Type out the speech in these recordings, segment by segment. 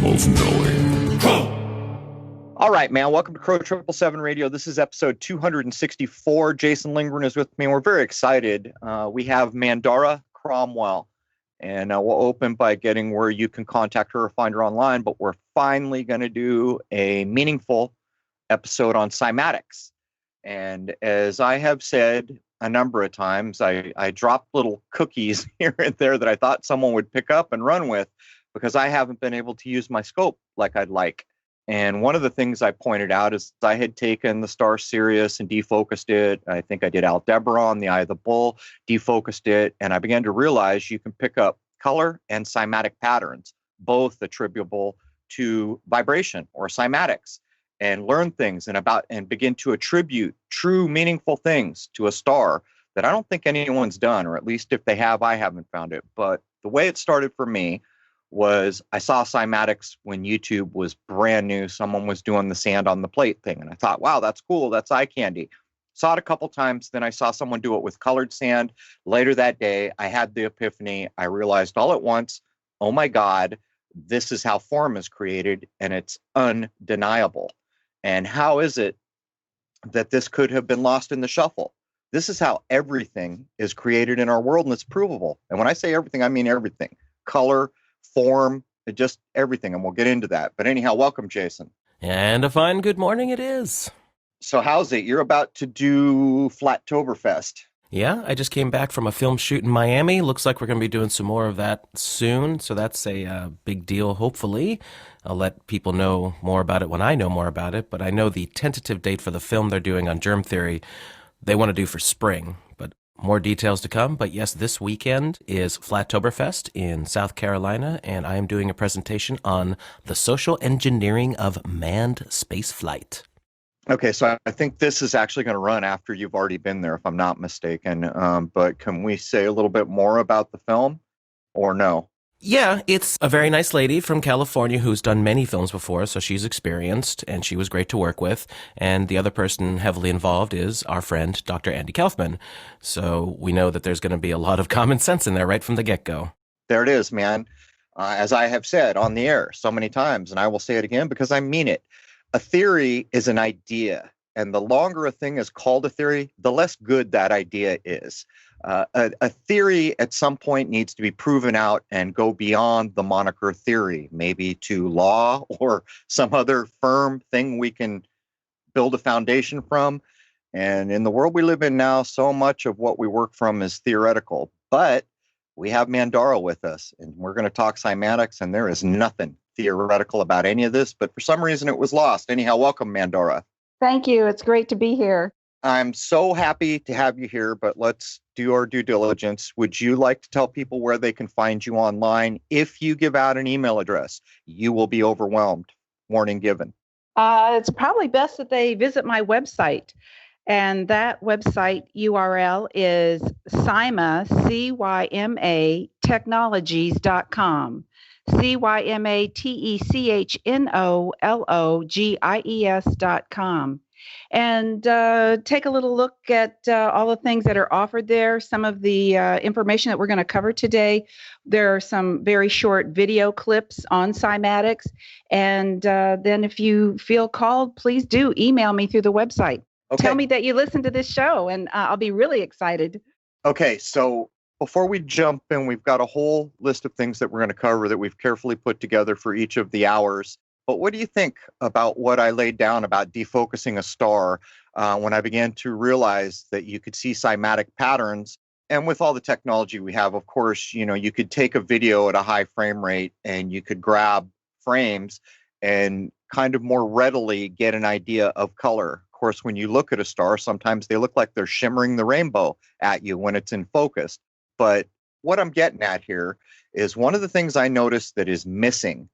of knowing. All right, man. Welcome to Crow 777 Radio. This is episode 264. Jason Lindgren is with me, and we're very excited. We have Mandara Cromwell, and we'll open by getting where you can contact her or find her online, but we're finally going to do a meaningful episode on Cymatics. And as I have said a number of times, I dropped little cookies here and there that I thought someone would pick up and run with because I haven't been able to use my scope like I'd like. And one of the things I pointed out is I had taken the star Sirius and defocused it. I think I did Aldebaran, the Eye of the Bull, defocused it. And I began to realize you can pick up color and cymatic patterns, both attributable to vibration or cymatics, and learn things and begin to attribute true meaningful things to a star that I don't think anyone's done, or at least if they have, I haven't found it. But the way it started for me was I saw cymatics when YouTube was brand new. Someone was doing the sand on the plate thing. And I thought, wow, that's cool. That's eye candy. Saw it a couple times. Then I saw someone do it with colored sand. Later that day, I had the epiphany. I realized all at once, oh my God, this is how form is created, and it's undeniable. And how is it that this could have been lost in the shuffle? This is how everything is created in our world, and it's provable. And when I say everything, I mean everything. Color, form, just everything, and we'll get into that. But anyhow, welcome, Jason. And a fine good morning it is. So how's it? You're about to do Flattoberfest. Yeah, I just came back from a film shoot in Miami. Looks like we're going to be doing some more of that soon, so that's a big deal, hopefully. I'll let people know more about it when I know more about it, but I know the tentative date for the film they're doing on germ theory, they want to do for spring, but more details to come. But yes, this weekend is Flattoberfest in South Carolina, and I am doing a presentation on the social engineering of manned spaceflight. Okay, so I think this is actually going to run after you've already been there, if I'm not mistaken. But can we say a little bit more about the film, or no? Yeah, it's a very nice lady from California who's done many films before, so she's experienced, and she was great to work with. And the other person heavily involved is our friend, Dr. Andy Kaufman. So we know that there's going to be a lot of common sense in there right from the get-go. There it is, man. As I have said on the air so many times, and I will say it again because I mean it. A theory is an idea, and the longer a thing is called a theory, the less good that idea is. A theory at some point needs to be proven out and go beyond the moniker theory, maybe to law or some other firm thing we can build a foundation from. And in the world we live in now, so much of what we work from is theoretical. But we have Mandara with us, and we're going to talk cymatics, and there is nothing theoretical about any of this, but for some reason it was lost. Anyhow, welcome, Mandara. Thank you. It's great to be here. I'm so happy to have you here, but let's do our due diligence. Would you like to tell people where they can find you online? If you give out an email address, you will be overwhelmed. Warning given. It's probably best that they visit my website. And that website URL is Cyma, C-Y-M-A, technologies.com. CYMATECHNOLOGIES.com. And take a little look at all the things that are offered there, some of the information that we're going to cover today. There are some very short video clips on cymatics. And then if you feel called, please do email me through the website. Okay. Tell me that you listened to this show, and I'll be really excited. Okay, so before we jump in, we've got a whole list of things that we're going to cover that we've carefully put together for each of the hours. But what do you think about what I laid down about defocusing a star when I began to realize that you could see cymatic patterns? And with all the technology we have, of course, you could take a video at a high frame rate and you could grab frames and kind of more readily get an idea of color. Of course, when you look at a star, sometimes they look like they're shimmering the rainbow at you when it's in focus. But what I'm getting at here is one of the things I noticed that is missing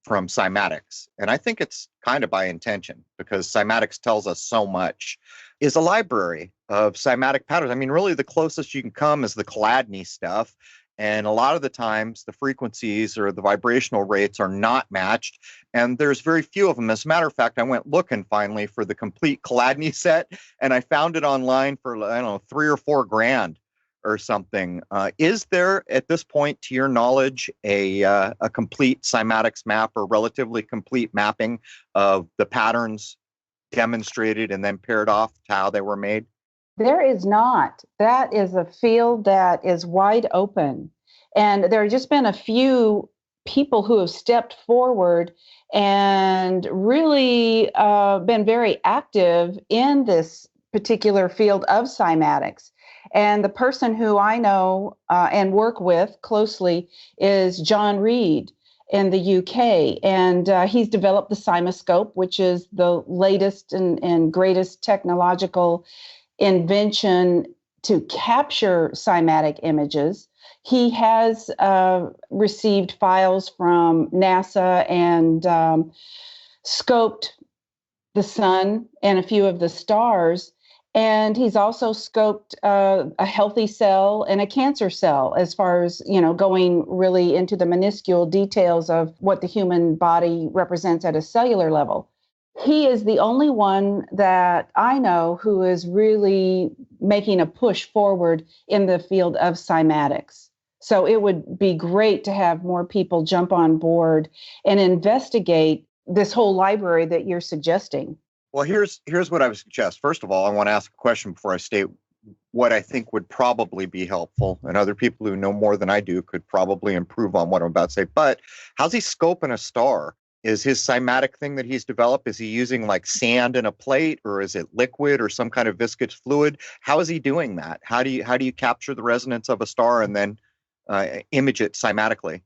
from cymatics, and I think it's kind of by intention because cymatics tells us so much, is a library of cymatic patterns. I mean, really the closest you can come is the Chladni stuff. And a lot of the times the frequencies or the vibrational rates are not matched. And there's very few of them. As a matter of fact, I went looking finally for the complete Chladni set, and I found it online for, I don't know, $3 or $4 grand. or something. Is there, at this point, to your knowledge, a complete cymatics map or relatively complete mapping of the patterns demonstrated and then paired off to how they were made? There is not. That is a field that is wide open. And there have just been a few people who have stepped forward and really been very active in this particular field of cymatics. And the person who I know and work with closely is John Reed in the UK. And he's developed the Cymoscope, which is the latest and greatest technological invention to capture cymatic images. He has received files from NASA and scoped the sun and a few of the stars. And he's also scoped a healthy cell and a cancer cell, as far as, going really into the minuscule details of what the human body represents at a cellular level. He is the only one that I know who is really making a push forward in the field of cymatics. So it would be great to have more people jump on board and investigate this whole library that you're suggesting. Well, here's what I would suggest. First of all, I want to ask a question before I state what I think would probably be helpful, and other people who know more than I do could probably improve on what I'm about to say. But how's he scoping a star? Is his cymatic thing that he's developed, is he using like sand in a plate, or is it liquid or some kind of viscous fluid? How is he doing that? How do you capture the resonance of a star and then image it cymatically?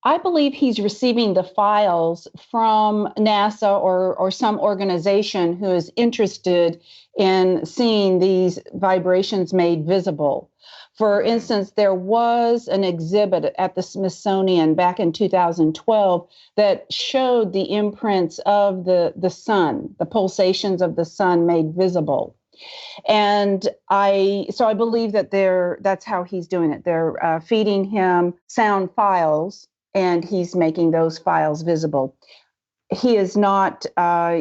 I believe he's receiving the files from NASA or some organization who is interested in seeing these vibrations made visible. For instance, there was an exhibit at the Smithsonian back in 2012 that showed the imprints of the sun, the pulsations of the sun made visible. And I believe that that's how he's doing it. They're feeding him sound files, and he's making those files visible. He is not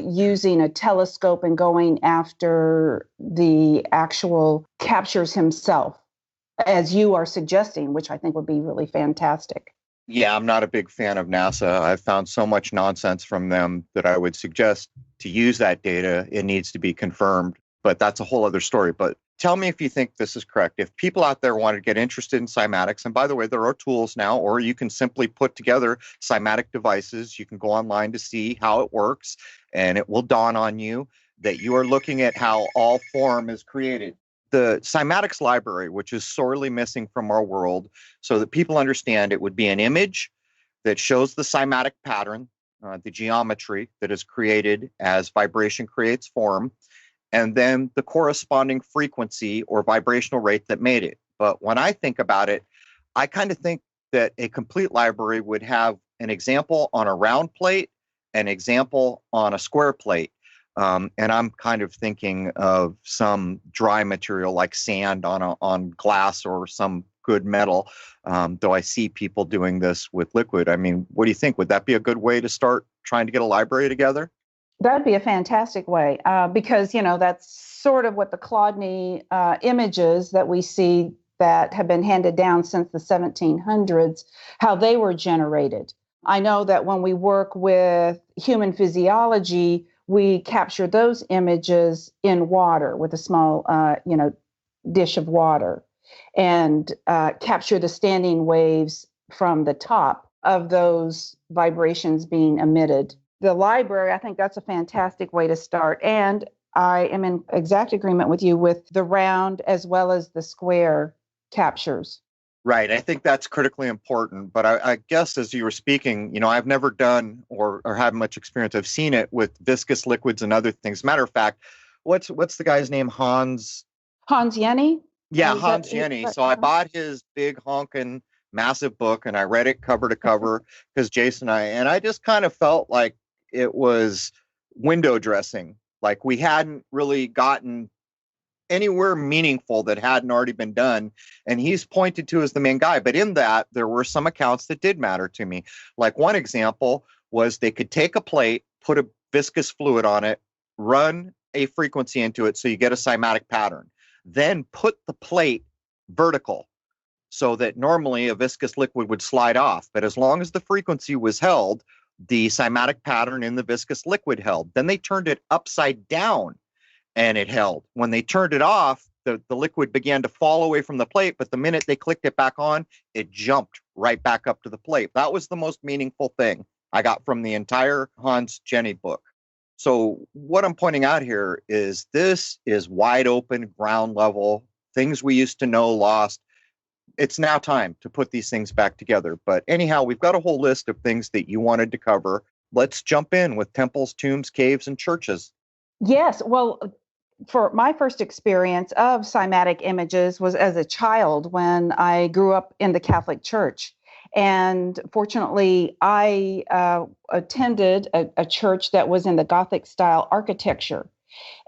using a telescope and going after the actual captures himself, as you are suggesting, which I think would be really fantastic. Yeah, I'm not a big fan of NASA. I've found so much nonsense from them that I would suggest to use that data. It needs to be confirmed, but that's a whole other story. But tell me if you think this is correct. If people out there want to get interested in cymatics, and by the way, there are tools now, or you can simply put together cymatic devices. You can go online to see how it works, and it will dawn on you that you are looking at how all form is created. The cymatics library, which is sorely missing from our world, so that people understand, it would be an image that shows the cymatic pattern, the geometry that is created as vibration creates form, and then the corresponding frequency or vibrational rate that made it. But when I think about it, I kind of think that a complete library would have an example on a round plate, an example on a square plate. And I'm kind of thinking of some dry material like sand on glass or some good metal, though I see people doing this with liquid. I mean, what do you think? Would that be a good way to start trying to get a library together? That'd be a fantastic way because, that's sort of what the Chladni images that we see that have been handed down since the 1700s, how they were generated. I know that when we work with human physiology, we capture those images in water with a small, dish of water and capture the standing waves from the top of those vibrations being emitted. The library, I think that's a fantastic way to start. And I am in exact agreement with you with the round as well as the square captures. Right. I think that's critically important. But I guess as you were speaking, I've never done or had much experience. I've seen it with viscous liquids and other things. Matter of fact, what's the guy's name? Hans Jenny? Yeah, Hans Jenny. So I bought his big honking massive book and I read it cover to cover because Jason and I just kind of felt like it was window dressing. Like we hadn't really gotten anywhere meaningful that hadn't already been done. And he's pointed to as the main guy. But in that, there were some accounts that did matter to me. Like one example was they could take a plate, put a viscous fluid on it, run a frequency into it so you get a cymatic pattern. Then put the plate vertical, so that normally a viscous liquid would slide off. But as long as the frequency was held, the cymatic pattern in the viscous liquid held. Then they turned it upside down and it held. When they turned it off, the liquid began to fall away from the plate, but the minute they clicked it back on, it jumped right back up to the plate. That was the most meaningful thing I got from the entire Hans Jenny book. So what I'm pointing out here is this is wide open, ground level, things we used to know lost. It's now time to put these things back together. But anyhow, we've got a whole list of things that you wanted to cover. Let's jump in with temples, tombs, caves, and churches. Yes. Well, for my first experience of cymatic images was as a child when I grew up in the Catholic Church. And fortunately, I attended a church that was in the Gothic style architecture.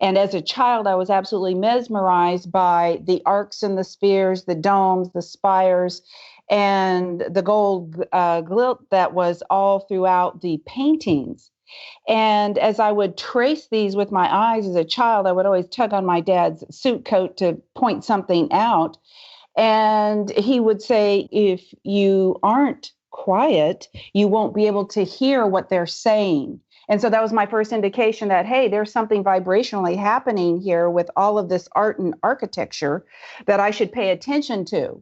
And as a child, I was absolutely mesmerized by the arcs and the spheres, the domes, the spires, and the gold gilt that was all throughout the paintings. And as I would trace these with my eyes as a child, I would always tug on my dad's suit coat to point something out. And he would say, if you aren't quiet, you won't be able to hear what they're saying. And so that was my first indication that, hey, there's something vibrationally happening here with all of this art and architecture that I should pay attention to.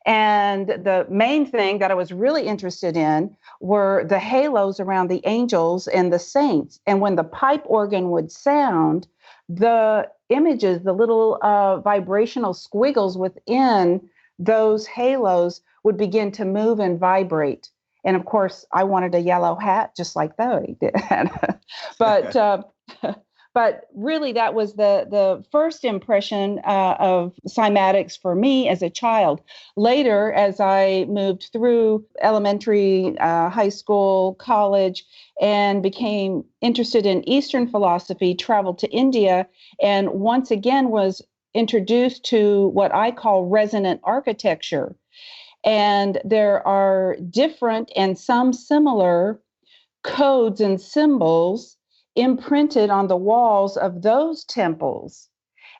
And the main thing that I was really interested in were the halos around the angels and the saints. And when the pipe organ would sound, the images, the little vibrational squiggles within those halos would begin to move and vibrate. And of course, I wanted a yellow hat just like they did. But really, that was the first impression of cymatics for me as a child. Later, as I moved through elementary, high school, college, and became interested in Eastern philosophy, traveled to India, and once again was introduced to what I call resonant architecture. And there are different and some similar codes and symbols imprinted on the walls of those temples.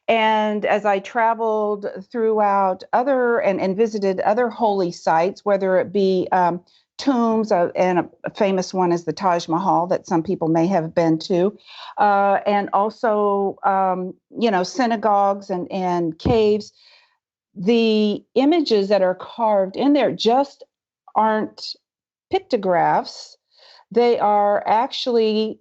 And as I traveled throughout other and visited other holy sites, whether it be tombs, and a famous one is the Taj Mahal that some people may have been to, and also, synagogues and caves, the images that are carved in there just aren't pictographs. They are actually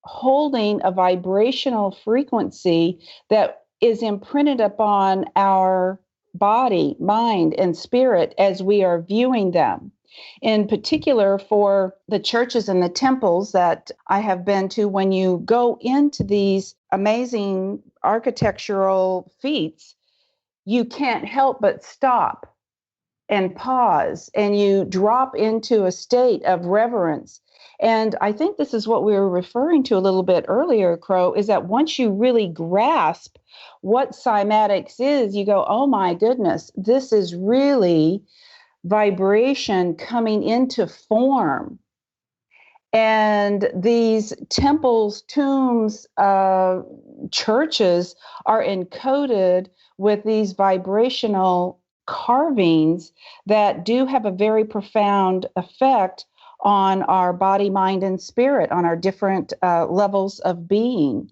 holding a vibrational frequency that is imprinted upon our body, mind, and spirit as we are viewing them. In particular, for the churches and the temples that I have been to, when you go into these amazing architectural feats, you can't help but stop and pause, and you drop into a state of reverence. And I think this is what we were referring to a little bit earlier, Crow, is that once you really grasp what cymatics is, you go, oh my goodness, this is really vibration coming into form. And these temples, tombs, churches are encoded with these vibrational carvings that do have a very profound effect on our body, mind, and spirit, on our different levels of being.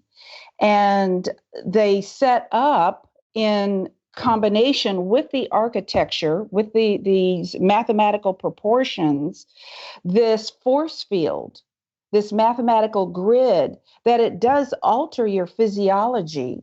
And they set up in combination with the architecture, with these mathematical proportions, this force field, this mathematical grid, that it does alter your physiology.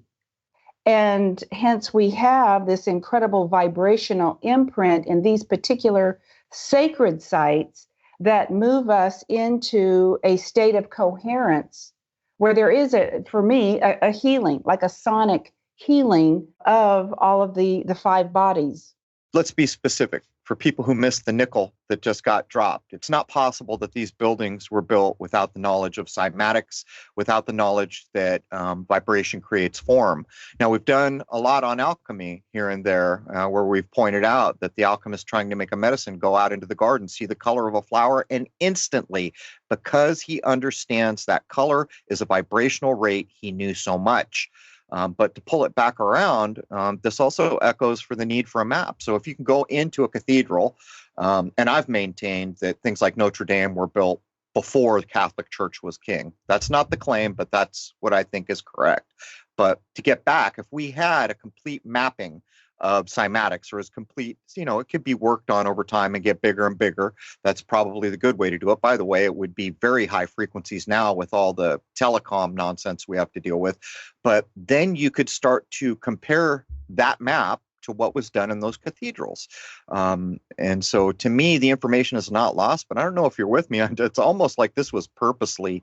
And hence we have this incredible vibrational imprint in these particular sacred sites that move us into a state of coherence where there is, for me, a healing, like a sonic healing of all of the five bodies. Let's be specific. For people who missed the nickel that just got dropped, it's not possible that these buildings were built without the knowledge of cymatics, without the knowledge that vibration creates form. Now, we've done a lot on alchemy here and there, where we've pointed out that the alchemist trying to make a medicine go out into the garden, see the color of a flower, and instantly, because he understands that color is a vibrational rate, he knew so much. But to pull it back around, this also echoes for the need for a map. So if you can go into a cathedral, and I've maintained that things like Notre Dame were built before the Catholic Church was king. That's not the claim, but that's what I think is correct. But to get back, if we had a complete mapping of cymatics, or as complete, it could be worked on over time and get bigger and bigger. That's probably the good way to do it. By the way, it would be very high frequencies now with all the telecom nonsense we have to deal with. But then you could start to compare that map to what was done in those cathedrals. And so to me, the information is not lost, but I don't know if you're with me. It's almost like this was purposefully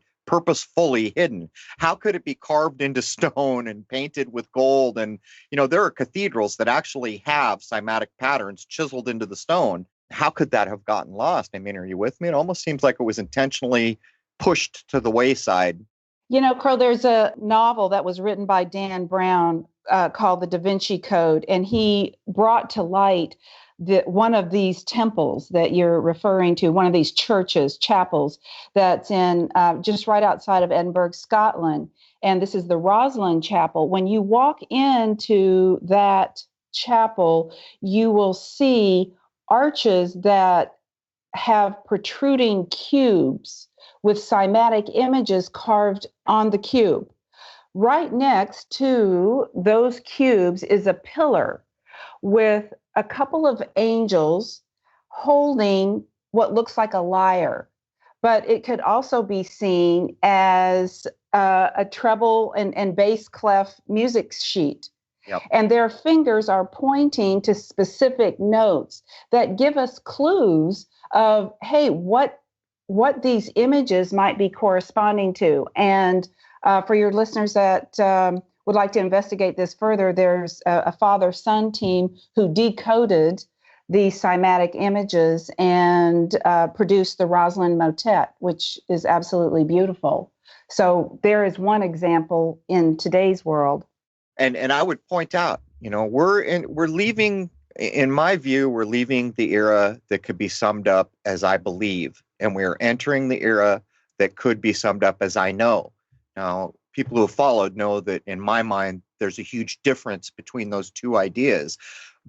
hidden. How could it be carved into stone and painted with gold? And, there are cathedrals that actually have cymatic patterns chiseled into the stone. How could that have gotten lost? I mean, are you with me? It almost seems like it was intentionally pushed to the wayside. Crow, there's a novel that was written by Dan Brown called The Da Vinci Code, and he brought to light one of these temples that you're referring to, one of these chapels that's in just right outside of Edinburgh, Scotland. And this is the Rosalind Chapel. When you walk into that chapel, you will see arches that have protruding cubes with cymatic images carved on the cube. Right next to those cubes is a pillar with a couple of angels holding what looks like a lyre, but it could also be seen as a treble and bass clef music sheet. Yep. And their fingers are pointing to specific notes that give us clues of, hey, what these images might be corresponding to. And for your listeners that would like to investigate this further, there's a father-son team who decoded the cymatic images and produced the Rosalind motet, which is absolutely beautiful. So there is one example in today's world. And I would point out, we're leaving, in my view, we're leaving the era that could be summed up as I believe, and we're entering the era that could be summed up as I know. Now, people who have followed know that in my mind, there's a huge difference between those two ideas.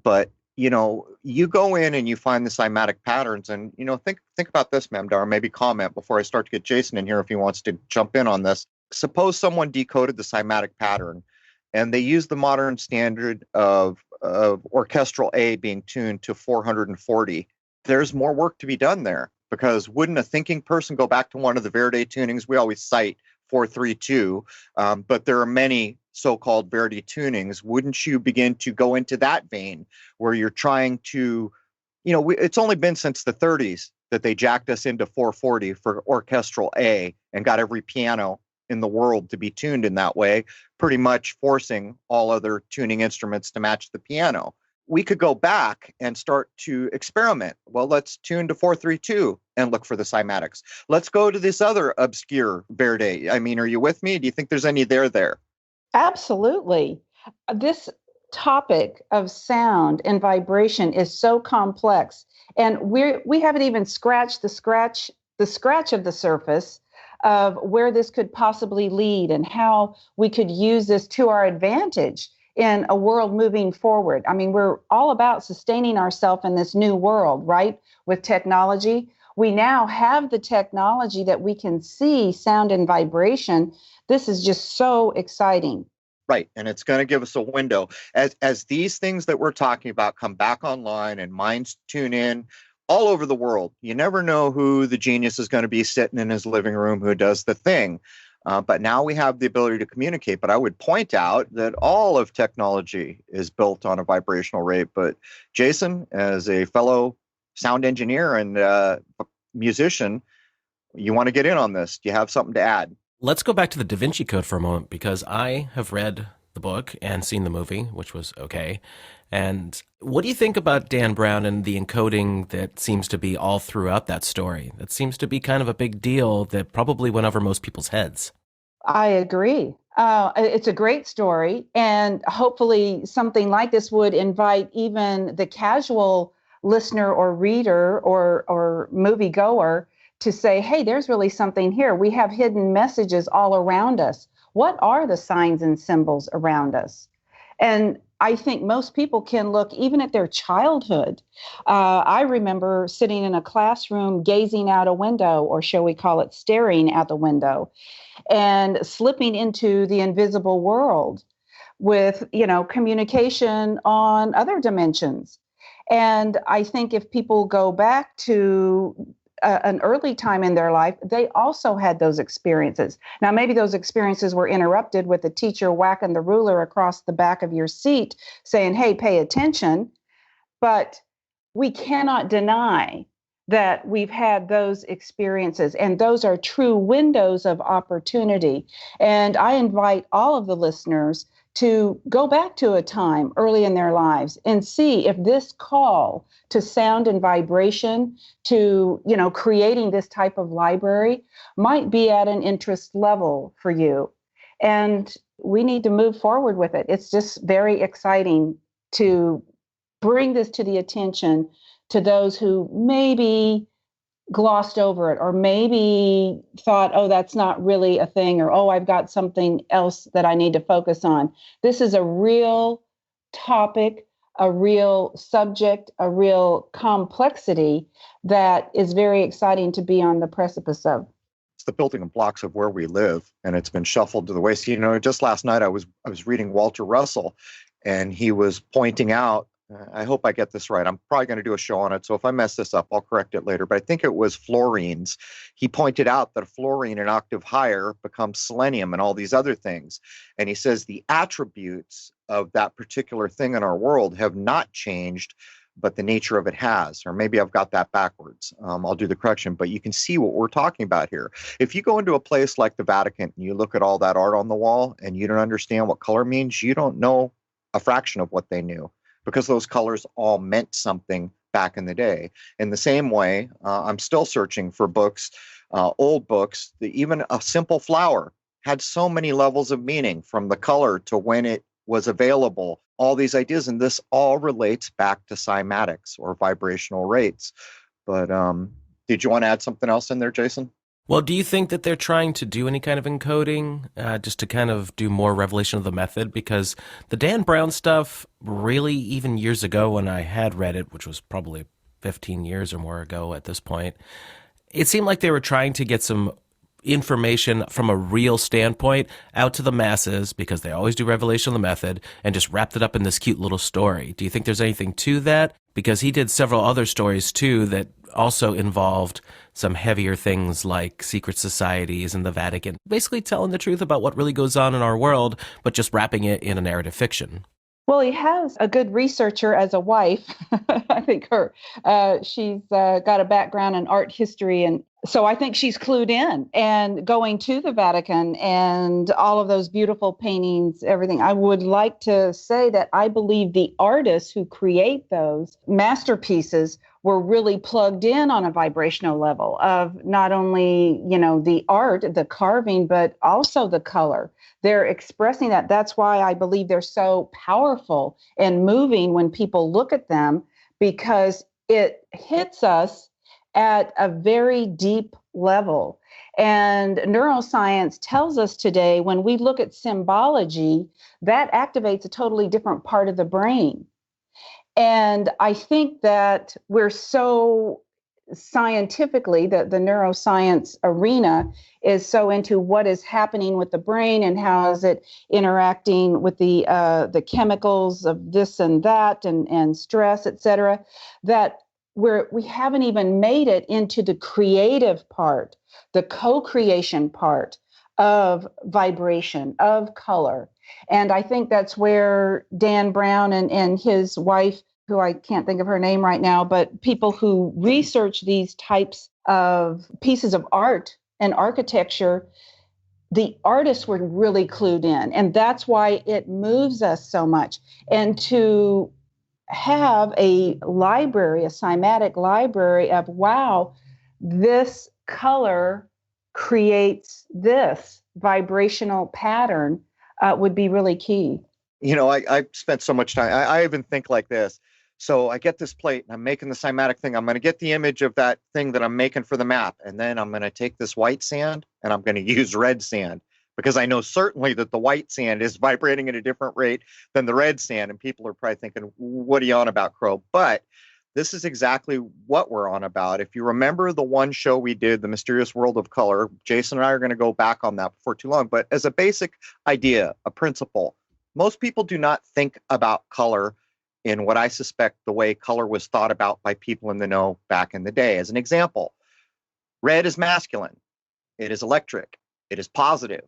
But, you go in and you find the cymatic patterns and, think about this, Mamdar, maybe comment before I start to get Jason in here if he wants to jump in on this. Suppose someone decoded the cymatic pattern and they use the modern standard of orchestral A being tuned to 440. There's more work to be done there, because wouldn't a thinking person go back to one of the Verde tunings? We always cite 432, but there are many so-called Verde tunings. Wouldn't you begin to go into that vein where you're trying to, it's only been since the 30s that they jacked us into 440 for orchestral A and got every piano in the world to be tuned in that way, pretty much forcing all other tuning instruments to match the piano. We could go back and start to experiment. Well, let's tune to 432 and look for the cymatics. Let's go to this other obscure Verde. I mean, are you with me? Do you think there's any there? Absolutely. This topic of sound and vibration is so complex, and we haven't even scratched the scratch of the surface of where this could possibly lead and how we could use this to our advantage in a world moving forward. I mean, we're all about sustaining ourselves in this new world, right? With technology. We now have the technology that we can see sound and vibration. This is just so exciting. Right. And it's going to give us a window. As these things that we're talking about come back online and minds tune in all over the world, you never know who the genius is going to be sitting in his living room who does the thing. But now we have the ability to communicate. But I would point out that all of technology is built on a vibrational rate. But Jason, as a fellow sound engineer and musician, you want to get in on this. Do you have something to add? Let's go back to the Da Vinci Code for a moment, because I have read the book and seen the movie, which was okay. And what do you think about Dan Brown and the encoding that seems to be all throughout that story? That seems to be kind of a big deal that probably went over most people's heads. I agree. It's a great story. And hopefully something like this would invite even the casual listener or reader or moviegoer to say, hey, there's really something here. We have hidden messages all around us. what are the signs and symbols around us? And I think most people can look even at their childhood. I remember sitting in a classroom gazing out a window, or shall we call it staring out the window, and slipping into the invisible world with, communication on other dimensions. And I think if people go back to an early time in their life, they also had those experiences. Now, maybe those experiences were interrupted with a teacher whacking the ruler across the back of your seat saying, hey, pay attention. But we cannot deny that we've had those experiences, and those are true windows of opportunity. And I invite all of the listeners to go back to a time early in their lives and see if this call to sound and vibration, to, creating this type of library might be at an interest level for you. And we need to move forward with it. It's just very exciting to bring this to the attention to those who maybe glossed over it, or maybe thought, oh, that's not really a thing, or, oh, I've got something else that I need to focus on. This is a real topic, a real subject, a real complexity that is very exciting to be on the precipice of. It's the building blocks of where we live, and it's been shuffled to the waste. Just last night I was reading Walter Russell, and he was pointing out, I hope I get this right. I'm probably going to do a show on it. So if I mess this up, I'll correct it later. But I think it was fluorines. He pointed out that a fluorine an octave higher becomes selenium and all these other things. And he says the attributes of that particular thing in our world have not changed, but the nature of it has. Or maybe I've got that backwards. I'll do the correction. But you can see what we're talking about here. If you go into a place like the Vatican and you look at all that art on the wall and you don't understand what color means, you don't know a fraction of what they knew, because those colors all meant something back in the day. In the same way, I'm still searching for books, old books, even a simple flower had so many levels of meaning, from the color to when it was available, all these ideas. And this all relates back to cymatics, or vibrational rates. But did you want to add something else in there, Jason? Well, do you think that they're trying to do any kind of encoding just to kind of do more revelation of the method? Because the Dan Brown stuff, really, even years ago when I had read it, which was probably 15 years or more ago at this point, it seemed like they were trying to get some information from a real standpoint out to the masses, because they always do revelation of the method, and just wrapped it up in this cute little story. Do you think there's anything to that? Because he did several other stories too that also involved some heavier things like secret societies and the Vatican, basically telling the truth about what really goes on in our world, but just wrapping it in a narrative fiction. Well, he has a good researcher as a wife. I think she's got a background in art history. And so I think she's clued in, and going to the Vatican and all of those beautiful paintings, everything. I would like to say that I believe the artists who create those masterpieces were really plugged in on a vibrational level of not only, the art, the carving, but also the color. They're expressing that. That's why I believe they're so powerful and moving when people look at them, because it hits us at a very deep level. And neuroscience tells us today, when we look at symbology, that activates a totally different part of the brain. And I think that we're so scientifically, the neuroscience arena is so into what is happening with the brain and how is it interacting with the chemicals of this and that and stress, et cetera, that we haven't even made it into the creative part, the co-creation part of vibration, of color. And I think that's where Dan Brown and his wife, who I can't think of her name right now, but people who research these types of pieces of art and architecture, the artists were really clued in. And that's why it moves us so much. And to have a library, a cymatic library of, wow, this color creates this vibrational pattern would be really key. I spent so much time. I even think like this. So I get this plate and I'm making the cymatic thing. I'm going to get the image of that thing that I'm making for the map. And then I'm going to take this white sand and I'm going to use red sand. because I know certainly that the white sand is vibrating at a different rate than the red sand. And people are probably thinking, what are you on about, Crow? But this is exactly what we're on about. If you remember the one show we did, The Mysterious World of Color, Jason and I are going to go back on that before too long. But as a basic idea, a principle, most people do not think about color in what I suspect the way color was thought about by people in the know back in the day. As an example, red is masculine. It is electric. It is positive.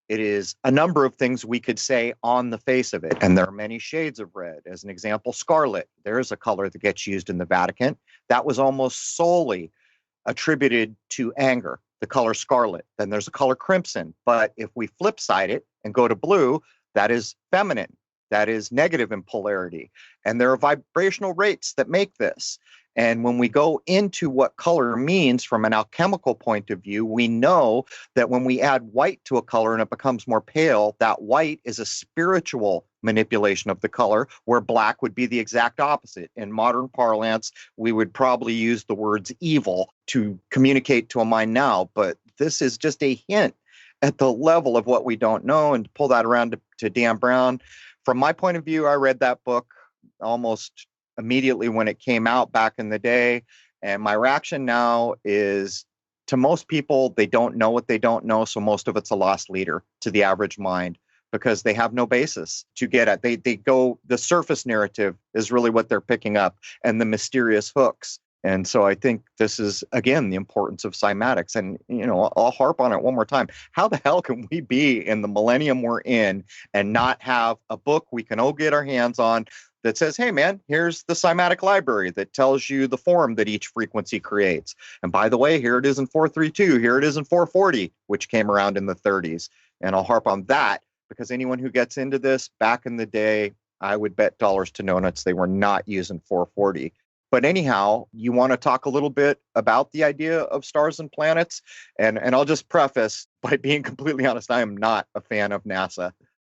It is a number of things we could say on the face of it. And there are many shades of red. As an example, scarlet. There is a color that gets used in the Vatican. That was almost solely attributed to anger, the color scarlet. Then there's a color crimson. But if we flip side it and go to blue, that is feminine. That is negative in polarity. And there are vibrational rates that make this. And when we go into what color means from an alchemical point of view, we know that when we add white to a color and it becomes more pale, that white is a spiritual manipulation of the color, where black would be the exact opposite. In modern parlance, we would probably use the words evil to communicate to a mind now, but this is just a hint at the level of what we don't know. And to pull that around to Dan Brown, from my point of view, I read that book almost immediately when it came out back in the day. And my reaction now is, to most people, they don't know what they don't know. So most of it's a lost leader to the average mind, because they have no basis to get at. They go, the surface narrative is really what they're picking up, and the mysterious hooks. And so I think this is, again, the importance of cymatics. And, I'll harp on it one more time. How the hell can we be in the millennium we're in and not have a book we can all get our hands on that says, hey, man, here's the cymatic library that tells you the form that each frequency creates. And by the way, here it is in 432. Here it is in 440, which came around in the 30s. And I'll harp on that, because anyone who gets into this back in the day, I would bet dollars to donuts they were not using 440. But anyhow, you want to talk a little bit about the idea of stars and planets. And I'll just preface by being completely honest, I am not a fan of NASA.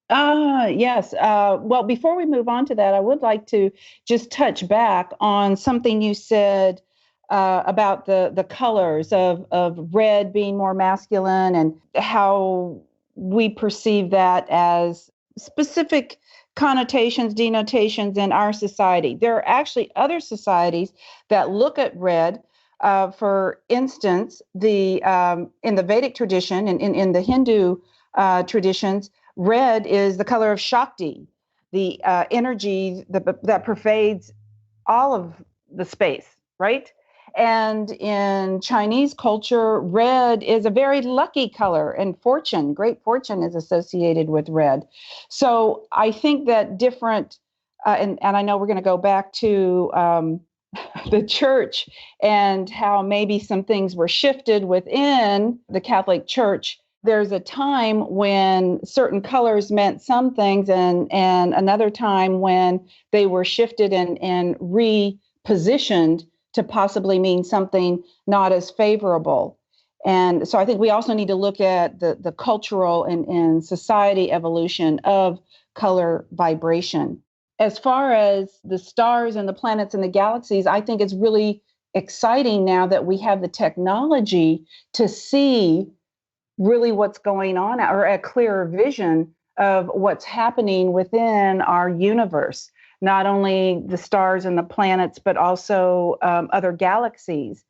Yes. Well, before we move on to that, I would like to just touch back on something you said about the colors of red being more masculine, and how we perceive that as specific connotations, denotations in our society. There are actually other societies that look at red. For instance, in the Vedic tradition and in the Hindu traditions, red is the color of Shakti, the energy that pervades all of the space, right? And in Chinese culture, red is a very lucky color, and fortune, great fortune, is associated with red. So I think that different, and I know we're going to go back to the church and how maybe some things were shifted within the Catholic Church. There's a time when certain colors meant some things, and another time when they were shifted and repositioned to possibly mean something not as favorable. And so I think we also need to look at the cultural and society evolution of color vibration. As far as the stars and the planets and the galaxies, I think it's really exciting now that we have the technology to see really what's going on, or a clearer vision of what's happening within our universe, not only the stars and the planets, but also other galaxies.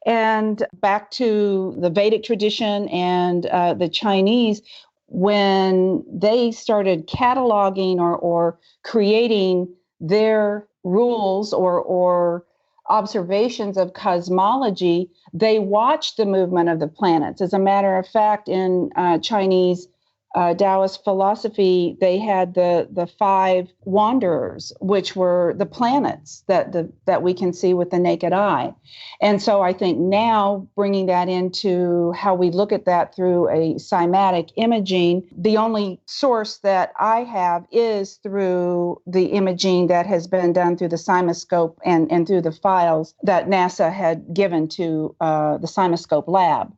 And back to the Vedic tradition and the Chinese, when they started cataloging or creating their rules or observations of cosmology, they watched the movement of the planets. As a matter of fact, in Chinese Taoist philosophy, they had the five wanderers, which were the planets that we can see with the naked eye. And so I think now bringing that into how we look at that through a cymatic imaging, the only source that I have is through the imaging that has been done through the Cymoscope and through the files that NASA had given to the Cymoscope lab.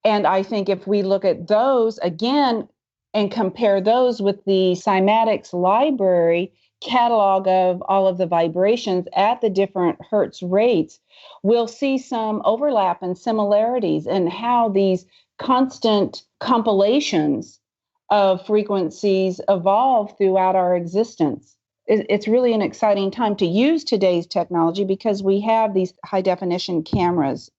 And I think if we look at those again, and compare those with the Cymatics library catalog of all of the vibrations at the different hertz rates, we'll see some overlap and similarities in how these constant compilations of frequencies evolve throughout our existence. It's really an exciting time to use today's technology because we have these high definition cameras.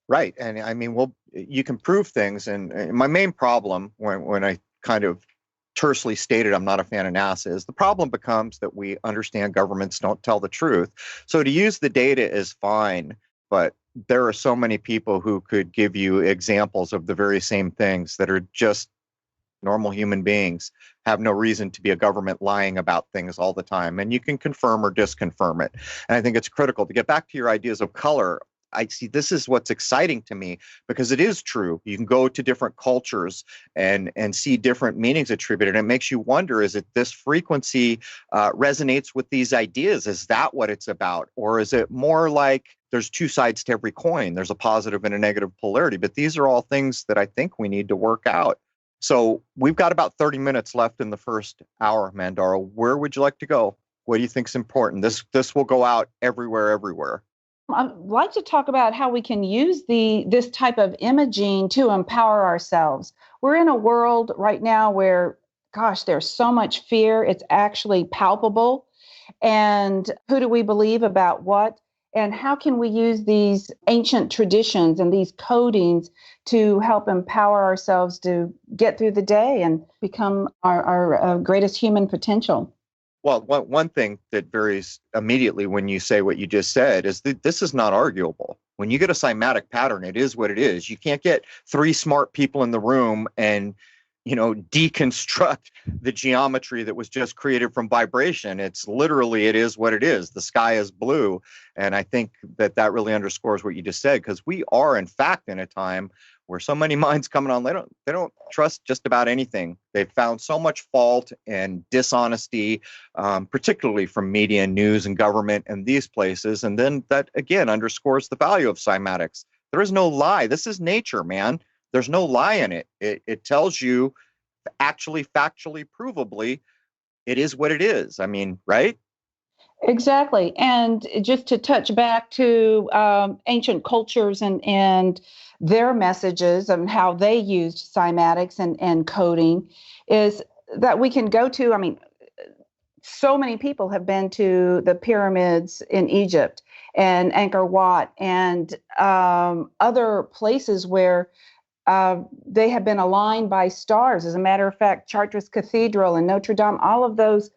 Right. And I mean, well, you can prove things. And my main problem when I kind of tersely stated I'm not a fan of NASA is the problem becomes that we understand governments don't tell the truth. So to use the data is fine, but there are so many people who could give you examples of the very same things that are just normal human beings, have no reason to be a government lying about things all the time. And you can confirm or disconfirm it. And I think it's critical to get back to your ideas of color. I see this is what's exciting to me because it is true. You can go to different cultures and see different meanings attributed. And it makes you wonder, is it this frequency resonates with these ideas? Is that what it's about? Or is it more like there's two sides to every coin? There's a positive and a negative polarity. But these are all things that I think we need to work out. So we've got about 30 minutes left in the first hour, Mandara. Where would you like to go? What do you think is important? This will go out everywhere. I'd like to talk about how we can use this type of imaging to empower ourselves. We're in a world right now where, gosh, there's so much fear. It's actually palpable. And who do we believe about what? And how can we use these ancient traditions and these codings to help empower ourselves to get through the day and become our greatest human potential? Well, one thing that varies immediately when you say what you just said is that this is not arguable. When you get a cymatic pattern, it is what it is. You can't get three smart people in the room and deconstruct the geometry that was just created from vibration. It's literally, it is what it is. The sky is blue. And I think that really underscores what you just said, because we are, in fact, in a time where so many minds coming on, they don't trust just about anything. They've found so much fault and dishonesty, particularly from media and news and government and these places. And then that, again, underscores the value of cymatics. There is no lie. This is nature, man. There's no lie in it. It tells you actually, factually, provably, it is what it is. I mean, right? Exactly. And just to touch back to ancient cultures and their messages and how they used cymatics and coding is that we can go to, I mean, so many people have been to the pyramids in Egypt and Angkor Wat and other places where they have been aligned by stars. As a matter of fact, Chartres Cathedral and Notre Dame, all of those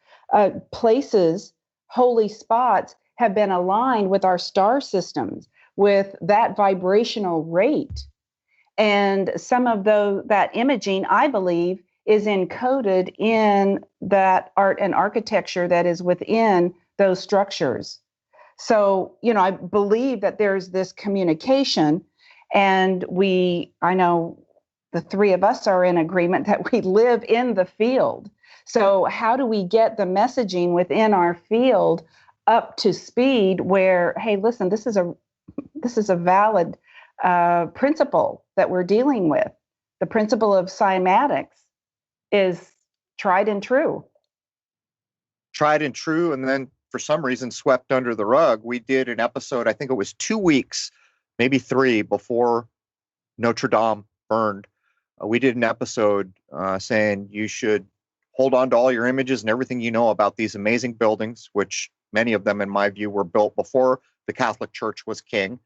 places, holy spots, have been aligned with our star systems, with that vibrational rate. And some of that imaging, I believe, is encoded in that art and architecture that is within those structures. So, I believe that there's this communication. And I know the three of us are in agreement that we live in the field. So how do we get the messaging within our field up to speed where, hey, listen, this is a valid principle that we're dealing with. The principle of cymatics is tried and true. Tried and true, and then for some reason swept under the rug. We did an episode, I think it was 2 weeks, maybe 3 before Notre Dame burned. We did an episode saying you should hold on to all your images and everything you know about these amazing buildings, which many of them, in my view, were built before the Catholic Church was king.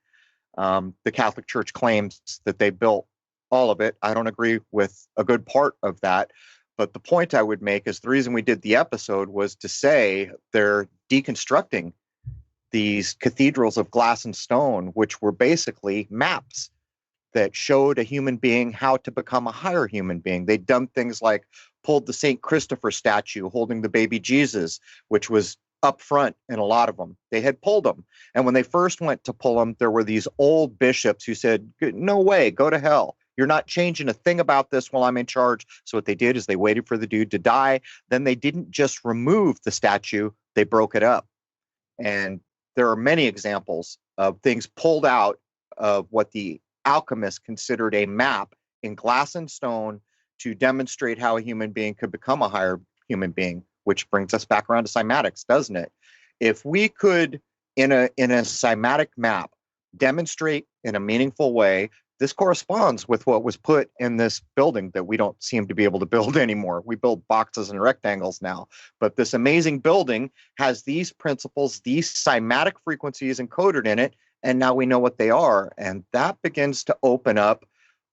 The Catholic Church claims that they built all of it. I don't agree with a good part of that. But the point I would make is the reason we did the episode was to say they're deconstructing these cathedrals of glass and stone, which were basically maps that showed a human being how to become a higher human being. They'd done things like pulled the St. Christopher statue holding the baby Jesus, which was up front in a lot of them. They had pulled them. And when they first went to pull them, there were these old bishops who said, no way, go to hell. You're not changing a thing about this while I'm in charge. So what they did is they waited for the dude to die. Then they didn't just remove the statue, they broke it up. And there are many examples of things pulled out of what the alchemists considered a map in glass and stone to demonstrate how a human being could become a higher human being, which brings us back around to cymatics, doesn't it? If we could, in a cymatic map, demonstrate in a meaningful way this corresponds with what was put in this building that we don't seem to be able to build anymore. We build boxes and rectangles now, but this amazing building has these principles, these cymatic frequencies encoded in it, and now we know what they are. And that begins to open up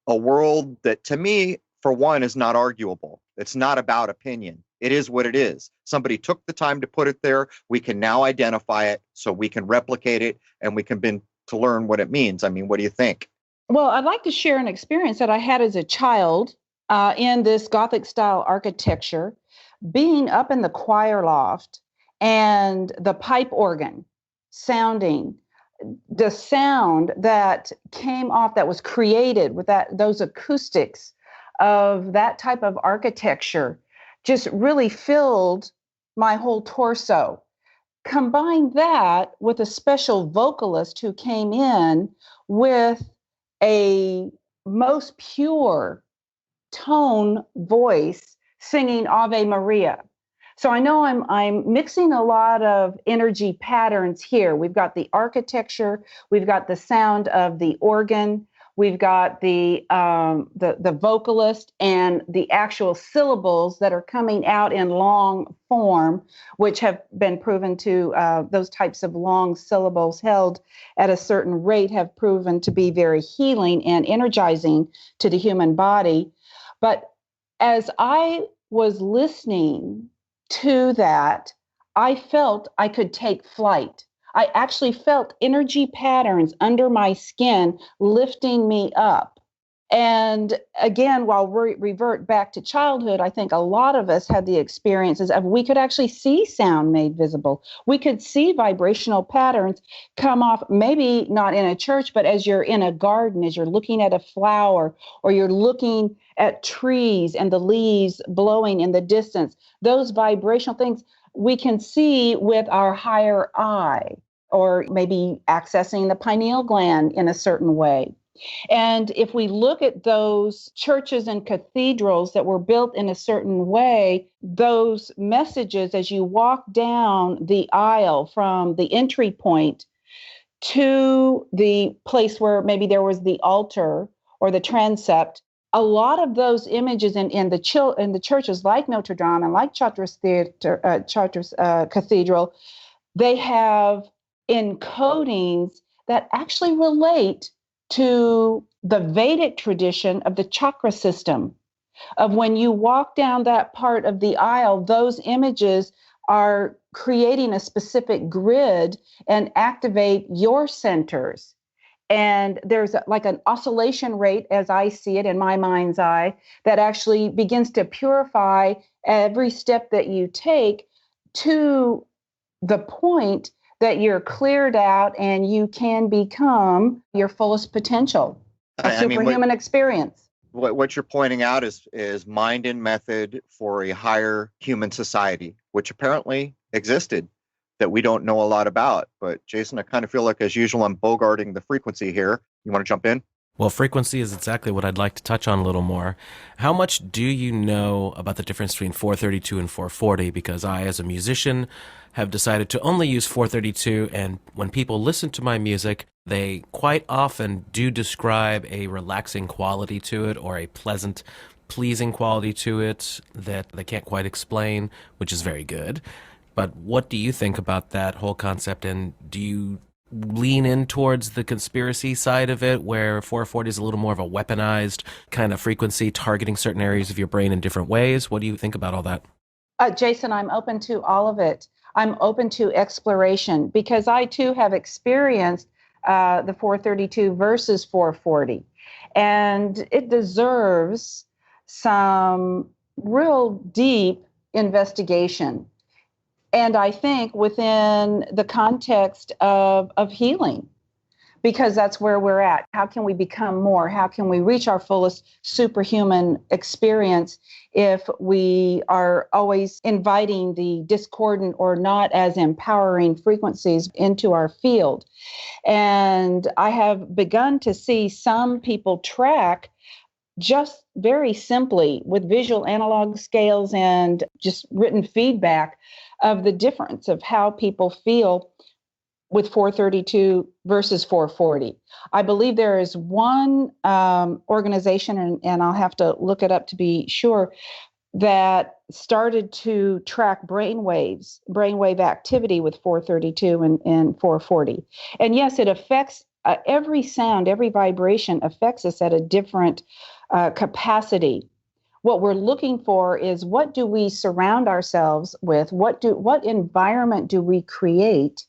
a world that, to me, for one, is not arguable. It's not about opinion. It is what it is. Somebody took the time to put it there. We can now identify it, so we can replicate it, and we can begin to learn what it means. I mean, what do you think? Well, I'd like to share an experience that I had as a child in this Gothic style architecture, being up in the choir loft and the pipe organ sounding, the sound that came off, that was created with those acoustics of that type of architecture, just really filled my whole torso. Combine that with a special vocalist who came in with a most pure tone voice singing Ave Maria. So I know I'm mixing a lot of energy patterns here. We've got the architecture, we've got the sound of the organ, we've got the vocalist, and the actual syllables that are coming out in long form, which have been proven to, those types of long syllables held at a certain rate have proven to be very healing and energizing to the human body. But as I was listening to that, I felt I could take flight. I actually felt energy patterns under my skin lifting me up. And again, while we revert back to childhood, I think a lot of us had the experiences of we could actually see sound made visible. We could see vibrational patterns come off, maybe not in a church, but as you're in a garden, as you're looking at a flower, or you're looking at trees and the leaves blowing in the distance. Those vibrational things we can see with our higher eye, or maybe accessing the pineal gland in a certain way. And if we look at those churches and cathedrals that were built in a certain way, those messages, as you walk down the aisle from the entry point to the place where maybe there was the altar or the transept, a lot of those images in the churches like Notre Dame and like Chartres Cathedral, they have encodings that actually relate to the Vedic tradition of the chakra system. Of when you walk down that part of the aisle, those images are creating a specific grid and activate your centers. And there's like an oscillation rate, as I see it in my mind's eye, that actually begins to purify every step that you take to the point that you're cleared out and you can become your fullest potential, a superhuman experience. What you're pointing out is mind and method for a higher human society, which apparently existed, that we don't know a lot about. But Jason, I kind of feel like, as usual, I'm bogarting the frequency here. You want to jump in? Well, frequency is exactly what I'd like to touch on a little more. How much do you know about the difference between 432 and 440? Because I, as a musician, have decided to only use 432, and when people listen to my music, they quite often do describe a relaxing quality to it, or a pleasant, pleasing quality to it that they can't quite explain, which is very good. But what do you think about that whole concept, and do you lean in towards the conspiracy side of it, where 440 is a little more of a weaponized kind of frequency targeting certain areas of your brain in different ways? What do you think about all that? Jason, I'm open to all of it. I'm open to exploration, because I too have experienced the 432 versus 440, and it deserves some real deep investigation. And I think within the context of healing, because that's where we're at. How can we become more? How can we reach our fullest superhuman experience if we are always inviting the discordant or not as empowering frequencies into our field? And I have begun to see some people track just very simply with visual analog scales and just written feedback of the difference of how people feel with 432 versus 440. I believe there is one organization, and I'll have to look it up to be sure, that started to track brainwave activity with 432 and 440. And yes, it affects every sound, every vibration affects us at a different capacity. What we're looking for is, what do we surround ourselves with? What environment do we create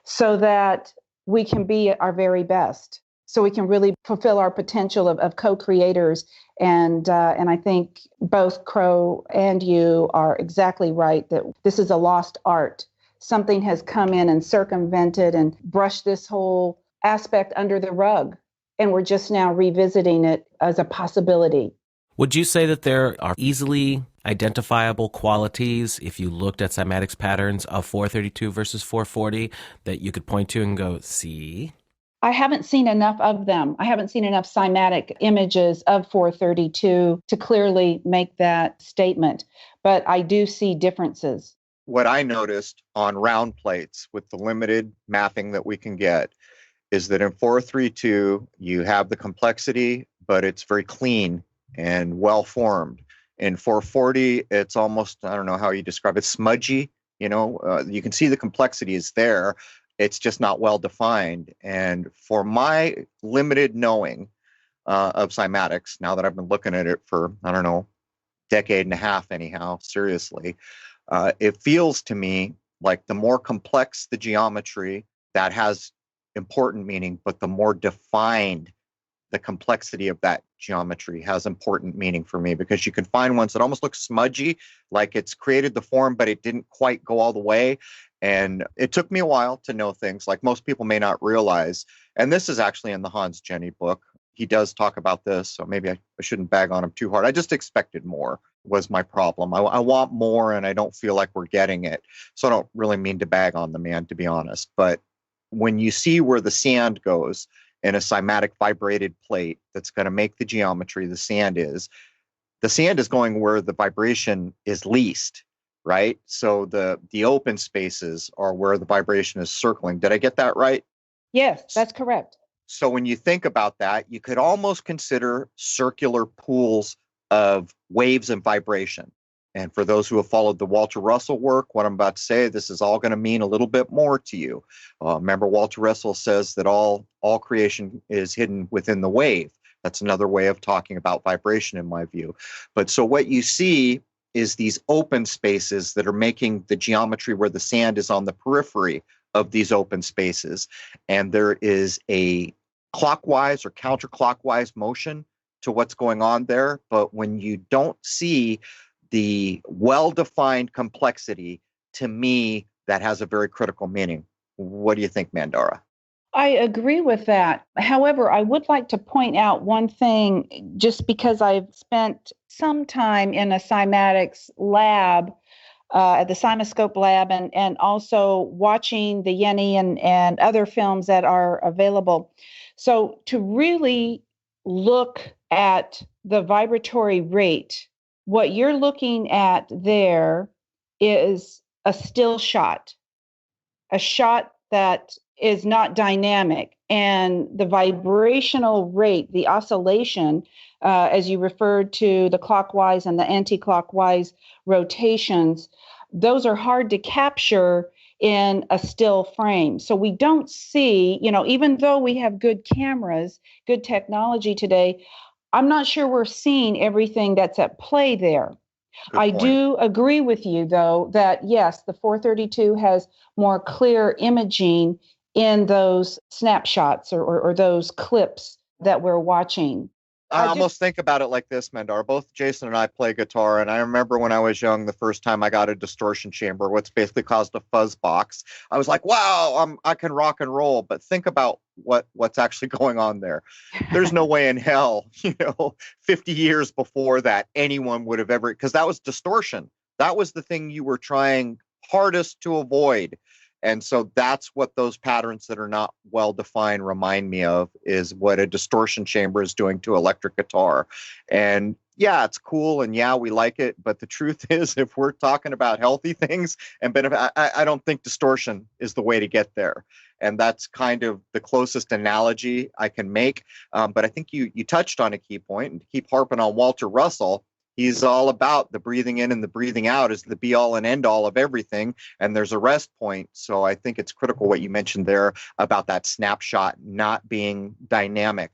so that we can be our very best, so we can really fulfill our potential of co-creators. And I think both Crow and you are exactly right that this is a lost art. Something has come in and circumvented and brushed this whole aspect under the rug, and we're just now revisiting it as a possibility. Would you say that there are easily identifiable qualities, if you looked at cymatics patterns of 432 versus 440, that you could point to and go, see? I haven't seen enough of them. I haven't seen enough cymatic images of 432 to clearly make that statement, but I do see differences. What I noticed on round plates with the limited mapping that we can get is that in 432, you have the complexity, but it's very clean and well formed. In 440, it's almost, I don't know how you describe it, smudgy. You can see the complexity is there. It's just not well defined. And for my limited knowing of cymatics, now that I've been looking at it for, I don't know, decade and a half anyhow, seriously, it feels to me like the more complex the geometry, that has important meaning, but the more defined the complexity of that geometry has important meaning for me, because you can find ones that almost look smudgy, like it's created the form, but it didn't quite go all the way. And it took me a while to know things like most people may not realize. And this is actually in the Hans Jenny book. He does talk about this, so maybe I shouldn't bag on him too hard. I just expected more was my problem. I want more, and I don't feel like we're getting it. So I don't really mean to bag on the man, to be honest. But when you see where the sand goes in a cymatic vibrated plate that's going to make the geometry, the sand is going where the vibration is least, right? So the open spaces are where the vibration is circling. Did I get that right? Yes, that's correct. So when you think about that, you could almost consider circular pools of waves and vibration. And for those who have followed the Walter Russell work, what I'm about to say, this is all going to mean a little bit more to you. Remember, Walter Russell says that all creation is hidden within the wave. That's another way of talking about vibration, in my view. But so what you see is these open spaces that are making the geometry where the sand is on the periphery of these open spaces. And there is a clockwise or counterclockwise motion to what's going on there. But when you don't see the well-defined complexity, to me, that has a very critical meaning. What do you think, Mandara? I agree with that. However, I would like to point out one thing, just because I've spent some time in a cymatics lab, at the Cymoscope lab, and also watching the Yeni and other films that are available. So to really look at the vibratory rate, what you're looking at there is a still shot, a shot that is not dynamic. And the vibrational rate, the oscillation, as you referred to the clockwise and the anti-clockwise rotations, those are hard to capture in a still frame. So we don't see, even though we have good cameras, good technology today, I'm not sure we're seeing everything that's at play there. I do agree with you, though, that yes, the 432 has more clear imaging in those snapshots or those clips that we're watching. I almost think about it like this, Mandar. Both Jason and I play guitar, and I remember when I was young, the first time I got a distortion chamber, what's basically caused a fuzz box. I was like, wow, I can rock and roll. But think about what's actually going on there. There's no way in hell, 50 years before that, anyone would have ever, because that was distortion. That was the thing you were trying hardest to avoid. And so that's what those patterns that are not well defined remind me of, is what a distortion chamber is doing to electric guitar. And yeah, it's cool, and yeah, we like it. But the truth is, if we're talking about healthy things and benefit, I don't think distortion is the way to get there. And that's kind of the closest analogy I can make. But I think you touched on a key point, and to keep harping on Walter Russell, he's all about the breathing in and the breathing out is the be all and end all of everything. And there's a rest point. So I think it's critical what you mentioned there about that snapshot not being dynamic.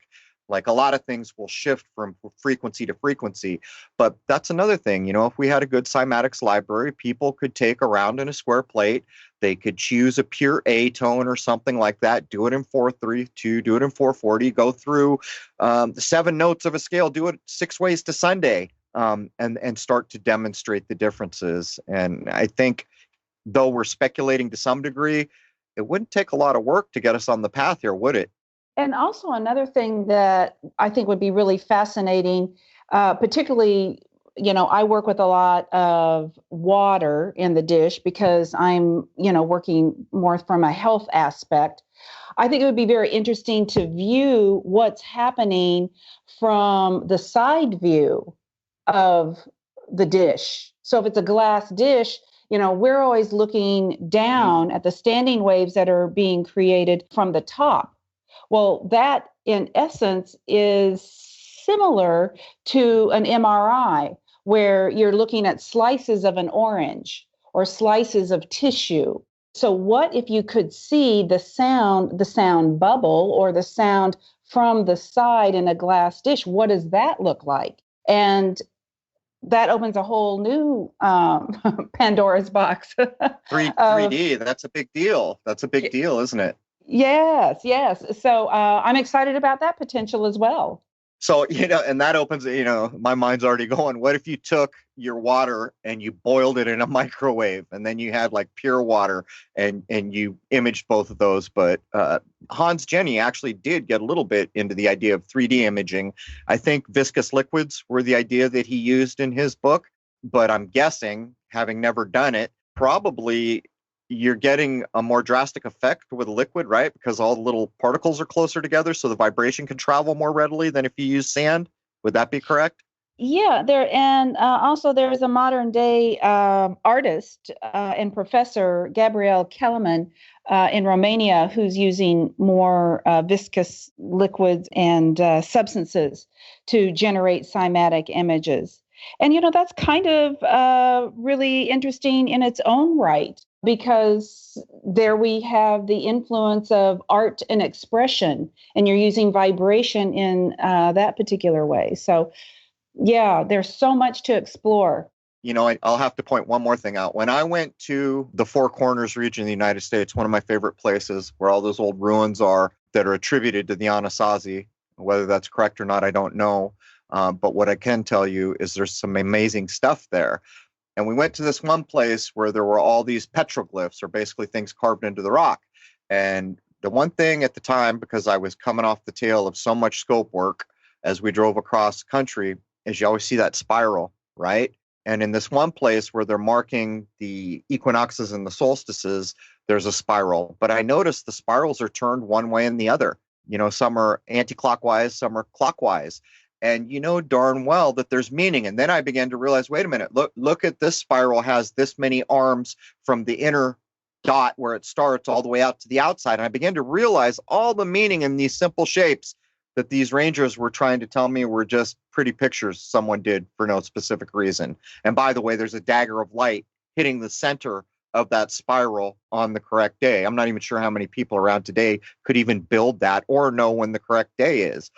Like a lot of things will shift from frequency to frequency, but that's another thing. If we had a good Cymatics library, people could take a round and a square plate. They could choose a pure A tone or something like that, do it in 4/3/2, do it in 4/40, go through the 7 notes of a scale, do it 6 ways to Sunday, and start to demonstrate the differences. And I think, though we're speculating to some degree, it wouldn't take a lot of work to get us on the path here, would it? And also another thing that I think would be really fascinating, particularly, I work with a lot of water in the dish because I'm, working more from a health aspect. I think it would be very interesting to view what's happening from the side view of the dish. So if it's a glass dish, we're always looking down at the standing waves that are being created from the top. Well, that in essence is similar to an MRI where you're looking at slices of an orange or slices of tissue. So what if you could see the sound bubble or the sound from the side in a glass dish? What does that look like? And that opens a whole new Pandora's box. 3D, that's a big deal. That's a big deal, isn't it? Yes. So I'm excited about that potential as well. So, and that opens, my mind's already going, what if you took your water and you boiled it in a microwave and then you had like pure water and you imaged both of those? But Hans Jenny actually did get a little bit into the idea of 3D imaging. I think viscous liquids were the idea that he used in his book, but I'm guessing, having never done it, probably you're getting a more drastic effect with a liquid, right? Because all the little particles are closer together, so the vibration can travel more readily than if you use sand. Would that be correct? Yeah, also there's a modern day artist and professor, Gabriel Kellerman, in Romania, who's using more viscous liquids and substances to generate cymatic images. And, that's kind of really interesting in its own right, because there we have the influence of art and expression, and you're using vibration in that particular way. So, yeah, there's so much to explore. I'll have to point one more thing out. When I went to the Four Corners region of the United States, one of my favorite places where all those old ruins are that are attributed to the Anasazi, whether that's correct or not, I don't know. But what I can tell you is there's some amazing stuff there. And we went to this one place where there were all these petroglyphs, or basically things carved into the rock. And the one thing at the time, because I was coming off the tail of so much scope work as we drove across the country, is you always see that spiral, right? And in this one place where they're marking the equinoxes and the solstices, there's a spiral. But I noticed the spirals are turned one way and the other. Some are anti-clockwise, some are clockwise. And you know darn well that there's meaning. And then I began to realize, wait a minute, look at this spiral has this many arms from the inner dot where it starts all the way out to the outside. And I began to realize all the meaning in these simple shapes that these rangers were trying to tell me were just pretty pictures someone did for no specific reason. And by the way, there's a dagger of light hitting the center of that spiral on the correct day. I'm not even sure how many people around today could even build that or know when the correct day is.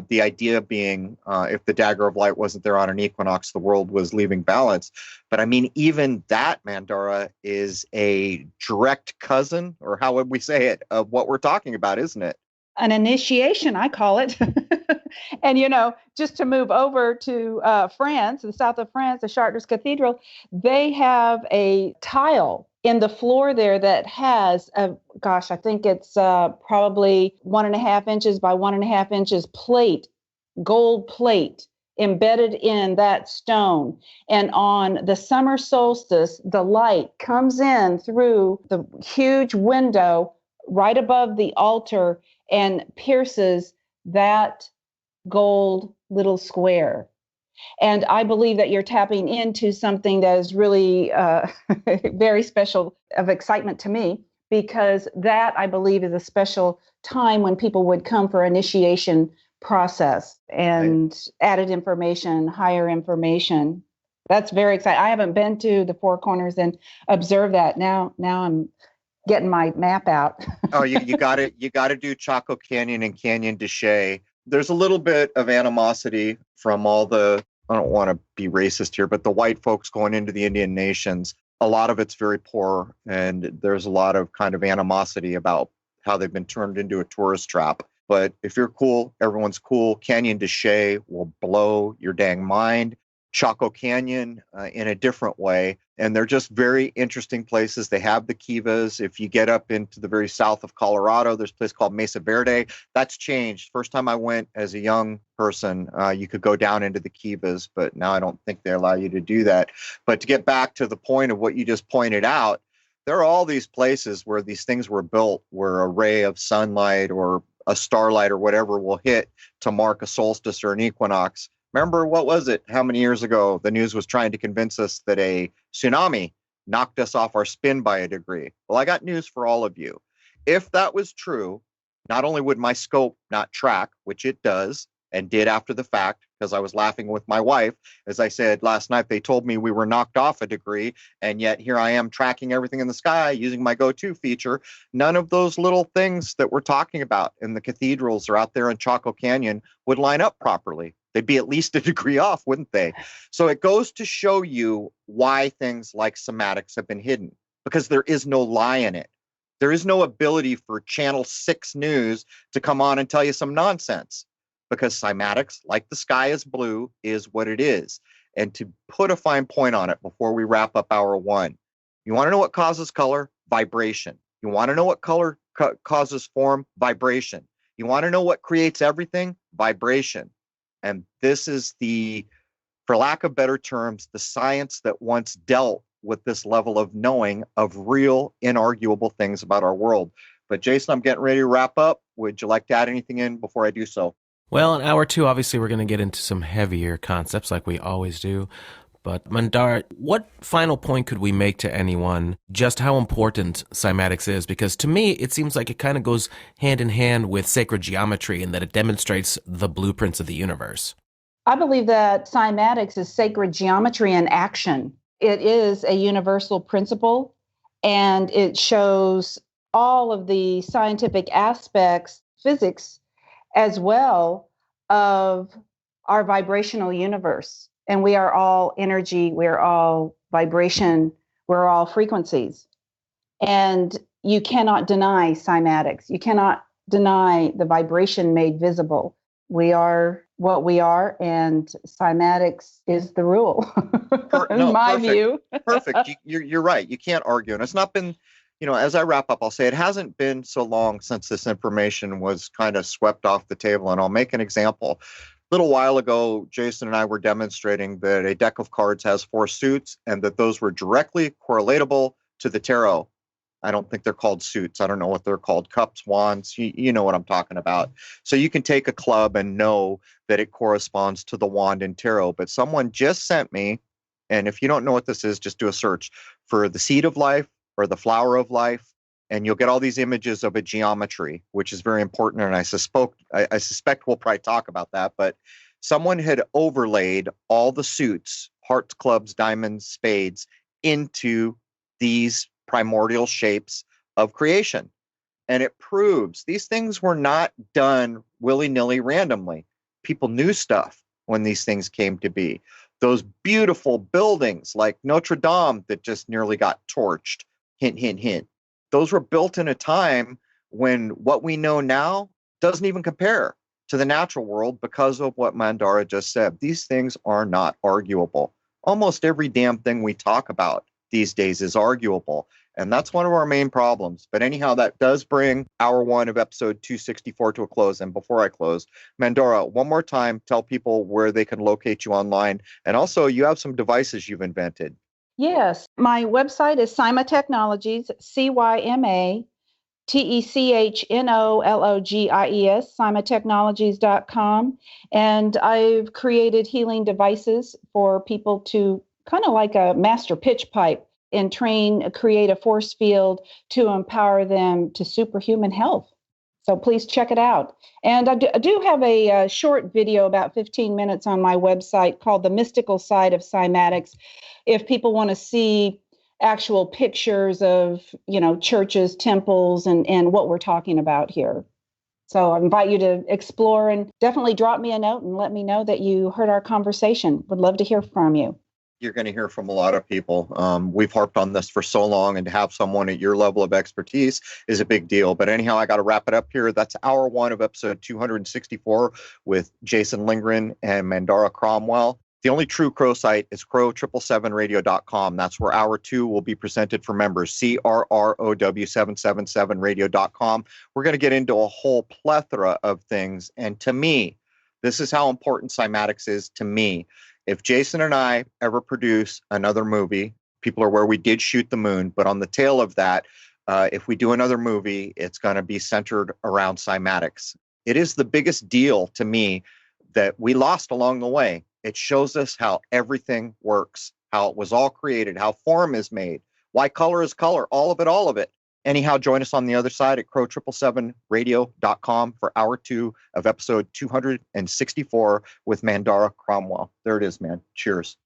The idea being, if the dagger of light wasn't there on an equinox, the world was leaving balance. But I mean, even that, Mandara, is a direct cousin, or how would we say it, of what we're talking about, isn't it? An initiation, I call it. And, just to move over to France, the south of France, the Chartres Cathedral, they have a tile in the floor there that has, I think it's probably 1.5 inches by 1.5 inches plate, gold plate embedded in that stone. And on the summer solstice, the light comes in through the huge window right above the altar and pierces that gold little square. And I believe that you're tapping into something that is really very special, of excitement to me, because that, I believe, is a special time when people would come for initiation process and added information, higher information. That's very exciting. I haven't been to the Four Corners and observed that. Now I'm getting my map out. Oh, you got to do Chaco Canyon and Canyon de Chelly. There's a little bit of animosity from all the, I don't want to be racist here, but the white folks going into the Indian nations. A lot of it's very poor, and there's a lot of kind of animosity about how they've been turned into a tourist trap. But if you're cool, everyone's cool. Canyon de Chelly will blow your dang mind. Chaco Canyon in a different way. And they're just very interesting places. They have the kivas. If you get up into the very south of Colorado, there's a place called Mesa Verde. That's changed. First time I went as a young person, you could go down into the kivas, but now I don't think they allow you to do that. But to get back to the point of what you just pointed out, there are all these places where these things were built where a ray of sunlight or a starlight or whatever will hit to mark a solstice or an equinox. Remember, what was it? How many years ago the news was trying to convince us that a tsunami knocked us off our spin by a degree? Well, I got news for all of you. If that was true, not only would my scope not track, which it does and did after the fact, because I was laughing with my wife. As I said last night, they told me we were knocked off a degree, and yet here I am tracking everything in the sky using my go-to feature. None of those little things that we're talking about in the cathedrals or out there in Chaco Canyon would line up properly. They'd be at least a degree off, wouldn't they? So it goes to show you why things like Cymatics have been hidden, because there is no lie in it. There is no ability for Channel 6 News to come on and tell you some nonsense, because Cymatics, like the sky is blue, is what it is. And to put a fine point on it before we wrap up hour one, you want to know what causes color? Vibration. You want to know what color causes form? Vibration. You want to know what creates everything? Vibration. And this is for lack of better terms, the science that once dealt with this level of knowing of real, inarguable things about our world. But Jason, I'm getting ready to wrap up. Would you like to add anything in before I do so? Well, in hour two, obviously, we're going to get into some heavier concepts like we always do. But Mandara, what final point could we make to anyone just how important Cymatics is? Because to me, it seems like it kind of goes hand in hand with sacred geometry in that it demonstrates the blueprints of the universe. I believe that Cymatics is sacred geometry in action. It is a universal principle, and it shows all of the scientific aspects, physics, as well, of our vibrational universe. And we are all energy, we're all vibration, we're all frequencies. And you cannot deny Cymatics. You cannot deny the vibration made visible. We are what we are, and Cymatics is the rule, in my view. Perfect. You're right. You can't argue. And it's not been, as I wrap up, I'll say it hasn't been so long since this information was kind of swept off the table. And I'll make an example. A little while ago, Jason and I were demonstrating that a deck of cards has 4 suits and that those were directly correlatable to the tarot. I don't think they're called suits. I don't know what they're called. Cups, wands. You know what I'm talking about. So you can take a club and know that it corresponds to the wand in tarot. But someone just sent me, and if you don't know what this is, just do a search for the seed of life or the flower of life, and you'll get all these images of a geometry, which is very important. And I suspect we'll probably talk about that. But someone had overlaid all the suits, hearts, clubs, diamonds, spades, into these primordial shapes of creation. And it proves these things were not done willy-nilly randomly. People knew stuff when these things came to be. Those beautiful buildings like Notre Dame that just nearly got torched, hint, hint, hint. Those were built in a time when what we know now doesn't even compare to the natural world because of what Mandara just said. These things are not arguable. Almost every damn thing we talk about these days is arguable. And that's one of our main problems. But anyhow, that does bring hour one of episode 264 to a close. And before I close, Mandora, one more time, tell people where they can locate you online. And also, you have some devices you've invented. Yes, my website is Cyma Technologies, CYMATECHNOLOGIES, cymatechnologies.com. And I've created healing devices for people to kind of like a master pitch pipe and create a force field to empower them to superhuman health. So please check it out. And I do have a short video, about 15 minutes, on my website called The Mystical Side of Cymatics. If people want to see actual pictures of, churches, temples, and what we're talking about here. So I invite you to explore, and definitely drop me a note and let me know that you heard our conversation. Would love to hear from you. You're going to hear from a lot of people. We've harped on this for so long, and to have someone at your level of expertise is a big deal. But anyhow, I got to wrap it up here. That's hour one of episode 264 with Jason Lindgren and Mandora Cromwell. The only true Crow site is crow777radio.com. That's where hour two will be presented for members, CRROW777radio.com. We're going to get into a whole plethora of things. And to me, this is how important Cymatics is to me. If Jason and I ever produce another movie, people are aware we did shoot the moon, but on the tail of that, if we do another movie, it's going to be centered around Cymatics. It is the biggest deal to me that we lost along the way. It shows us how everything works, how it was all created, how form is made, why color is color, all of it. Anyhow, join us on the other side at crow777radio.com for hour two of episode 264 with Mandora Cromwell. There it is, man. Cheers.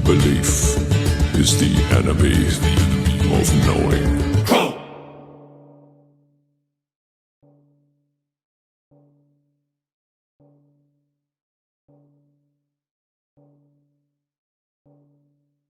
Belief is the enemy.